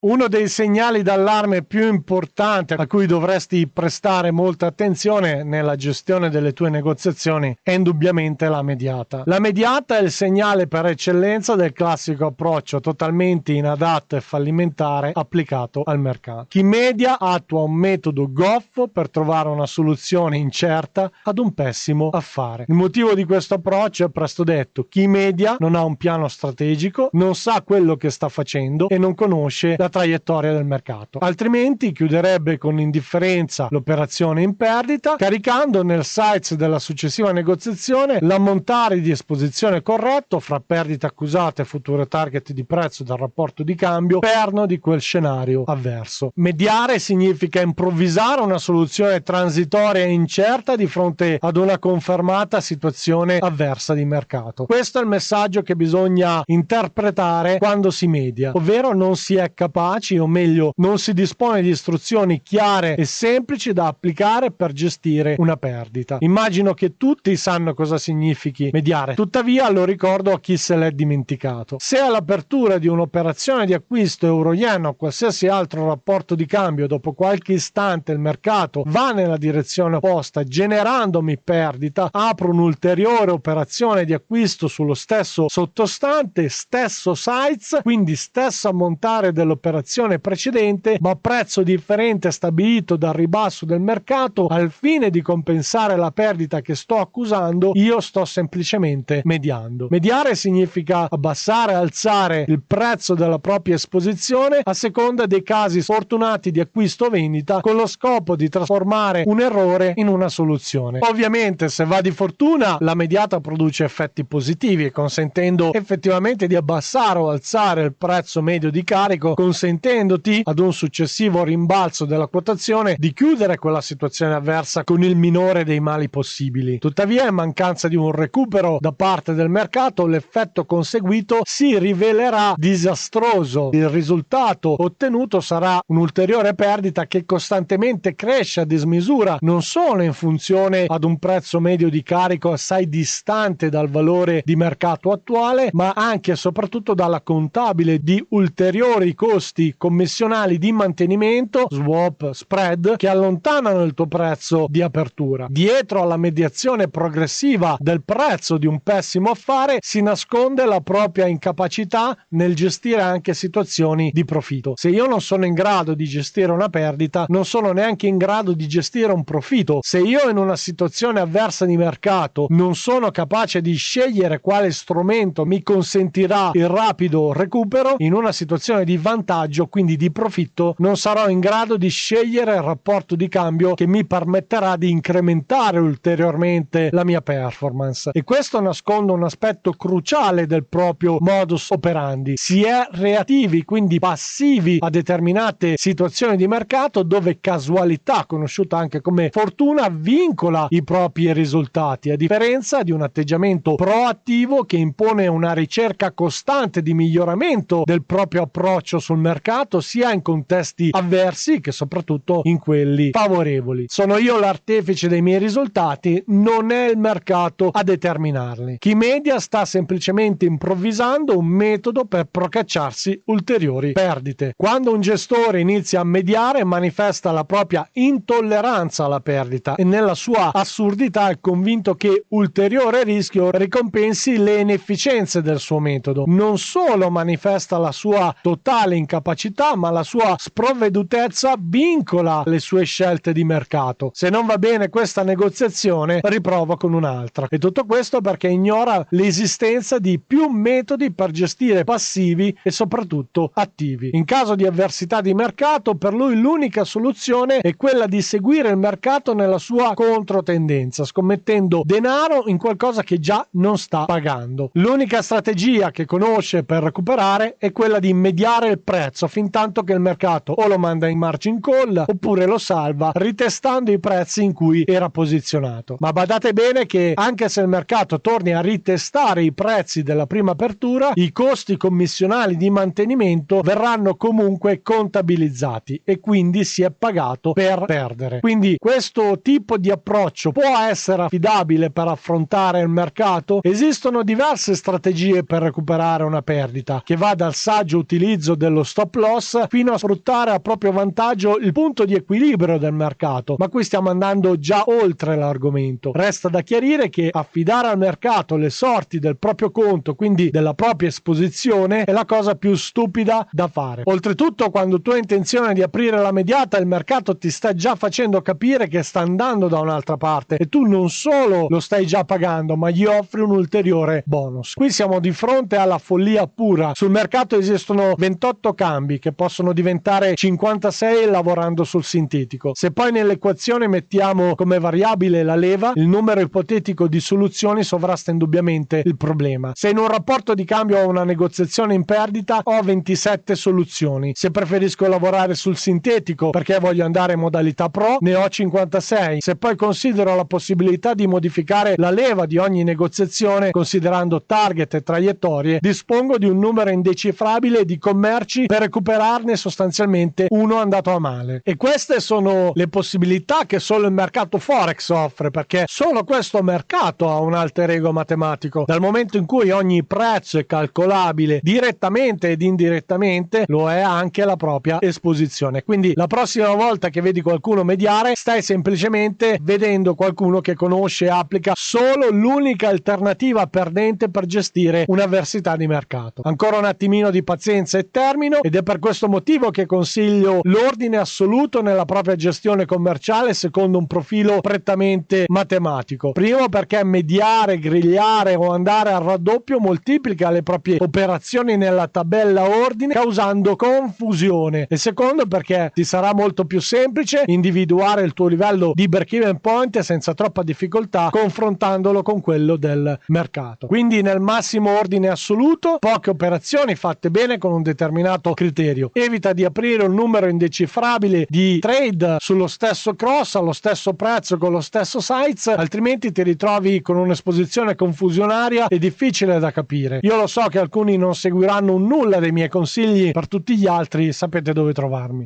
Uno dei segnali d'allarme più importanti a cui dovresti prestare molta attenzione nella gestione delle tue negoziazioni è indubbiamente la mediata. La mediata è il segnale per eccellenza del classico approccio totalmente inadatto e fallimentare applicato al mercato. Chi media attua un metodo goffo per trovare una soluzione incerta ad un pessimo affare. Il motivo di questo approccio è presto detto: chi media non ha un piano strategico, non sa quello che sta facendo e non conosce la traiettoria del mercato, altrimenti chiuderebbe con indifferenza l'operazione in perdita, caricando nel size della successiva negoziazione l'ammontare di esposizione corretto fra perdite accusate e future target di prezzo del rapporto di cambio perno di quel scenario avverso. Mediare significa improvvisare una soluzione transitoria e incerta di fronte ad una confermata situazione avversa di mercato. Questo è il messaggio che bisogna interpretare quando si media, ovvero non si è capaci, o meglio non si dispone di istruzioni chiare e semplici da applicare per gestire una perdita. Immagino che tutti sanno cosa significhi mediare, tuttavia lo ricordo a chi se l'è dimenticato. Se all'apertura di un'operazione di acquisto euro-yen o qualsiasi altro rapporto di cambio dopo qualche istante il mercato va nella direzione opposta generandomi perdita, apro un'ulteriore operazione di acquisto sullo stesso sottostante, stesso size, quindi stesso ammontare dell'operazione precedente ma prezzo differente stabilito dal ribasso del mercato al fine di compensare la perdita che sto accusando, io sto semplicemente mediando. Mediare significa abbassare e alzare il prezzo della propria esposizione a seconda dei casi sfortunati di acquisto o vendita, con lo scopo di trasformare un errore in una soluzione. Ovviamente, se va di fortuna, la mediata produce effetti positivi, consentendo effettivamente di abbassare o alzare il prezzo medio di carico, consentendoti ad un successivo rimbalzo della quotazione di chiudere quella situazione avversa con il minore dei mali possibili. Tuttavia, in mancanza di un recupero da parte del mercato, l'effetto conseguito si rivelerà disastroso. Il risultato ottenuto sarà un'ulteriore perdita che costantemente cresce a dismisura, non solo in funzione ad un prezzo medio di carico assai distante dal valore di mercato attuale, ma anche e soprattutto dalla contabile di ulteriori costi commissionali di mantenimento, swap, spread, che allontanano il tuo prezzo di apertura. Dietro alla mediazione progressiva del prezzo di un pessimo affare si nasconde la propria incapacità nel gestire anche situazioni di profitto. Se io non sono in grado di gestire una perdita, non sono neanche in grado di gestire un profitto. Se io in una situazione avversa di mercato non sono capace di scegliere quale strumento mi consentirà il rapido recupero, in una situazione di vantaggio, quindi di profitto, non sarò in grado di scegliere il rapporto di cambio che mi permetterà di incrementare ulteriormente la mia performance. E questo nasconde un aspetto cruciale del proprio modus operandi. Si è reattivi, quindi passivi a determinate situazioni di mercato dove casualità, conosciuta anche come fortuna, vincola i propri risultati, a differenza di un atteggiamento proattivo che impone una ricerca costante di miglioramento del proprio approccio sul mercato, sia in contesti avversi che soprattutto in quelli favorevoli. Sono io l'artefice dei miei risultati, non è il mercato a determinarli. Chi media sta semplicemente improvvisando un metodo per procacciarsi ulteriori perdite. Quando un gestore inizia a mediare, manifesta la propria intolleranza alla perdita e nella sua assurdità è convinto che ulteriore rischio ricompensi le inefficienze del suo metodo. Non solo manifesta la sua totale incapacità, ma la sua sprovvedutezza vincola le sue scelte di mercato. Se non va bene questa negoziazione, riprova con un'altra. E tutto questo perché ignora l'esistenza di più metodi per gestire passivi e soprattutto attivi. In caso di avversità di mercato, per lui l'unica soluzione è quella di seguire il mercato nella sua controtendenza, scommettendo denaro in qualcosa che già non sta pagando. L'unica strategia che conosce per recuperare è quella di mediare il prezzo fin tanto che il mercato o lo manda in margin call oppure lo salva ritestando i prezzi in cui era posizionato. Ma badate bene che anche se il mercato torni a ritestare i prezzi della prima apertura, i costi commissionali di mantenimento verranno comunque contabilizzati e quindi si è pagato per perdere. Quindi questo tipo di approccio può essere affidabile per affrontare il mercato? Esistono diverse strategie per recuperare una perdita, che va dal saggio utilizzo dello stop loss fino a sfruttare a proprio vantaggio il punto di equilibrio del mercato, ma qui stiamo andando già oltre l'argomento. Resta da chiarire che affidare al mercato le sorti del proprio conto, quindi della propria esposizione, è la cosa più stupida da fare. Oltretutto, quando tu hai intenzione di aprire la mediata, il mercato ti sta già facendo capire che sta andando da un'altra parte e tu non solo lo stai già pagando, ma gli offri un ulteriore bonus. Qui siamo di fronte alla follia pura. Sul mercato esistono 28 cambi che possono diventare 56 lavorando sul sintetico. Se poi nell'equazione mettiamo come variabile la leva, il numero ipotetico di soluzioni sovrasta indubbiamente il problema. Se in un rapporto di cambio ho una negoziazione in perdita, ho 27 soluzioni. Se preferisco lavorare sul sintetico perché voglio andare in modalità pro, ne ho 56. Se poi considero la possibilità di modificare la leva di ogni negoziazione considerando target e traiettorie, dispongo di un numero indecifrabile di commerci per recuperarne sostanzialmente uno andato a male. E queste sono le possibilità che solo il mercato Forex offre, perché solo questo mercato ha un alter ego matematico. Dal momento in cui ogni prezzo è calcolabile direttamente ed indirettamente, lo è anche la propria esposizione. Quindi la prossima volta che vedi qualcuno mediare, stai semplicemente vedendo qualcuno che conosce e applica solo l'unica alternativa perdente per gestire un'avversità di mercato. Ancora un attimino di pazienza e termino, ed è per questo motivo che consiglio l'ordine assoluto nella propria gestione commerciale secondo un profilo prettamente matematico. Primo, perché mediare, grigliare o andare al raddoppio moltiplica le proprie operazioni nella tabella ordine causando confusione, e secondo, perché ti sarà molto più semplice individuare il tuo livello di break-even point senza troppa difficoltà confrontandolo con quello del mercato. Quindi nel massimo ordine assoluto, poche operazioni fatte bene con un determinato criterio. Evita di aprire un numero indecifrabile di trade sullo stesso cross, allo stesso prezzo, con lo stesso size, altrimenti ti ritrovi con un'esposizione confusionaria e difficile da capire. Io lo so che alcuni non seguiranno un nulla dei miei consigli, per tutti gli altri sapete dove trovarmi.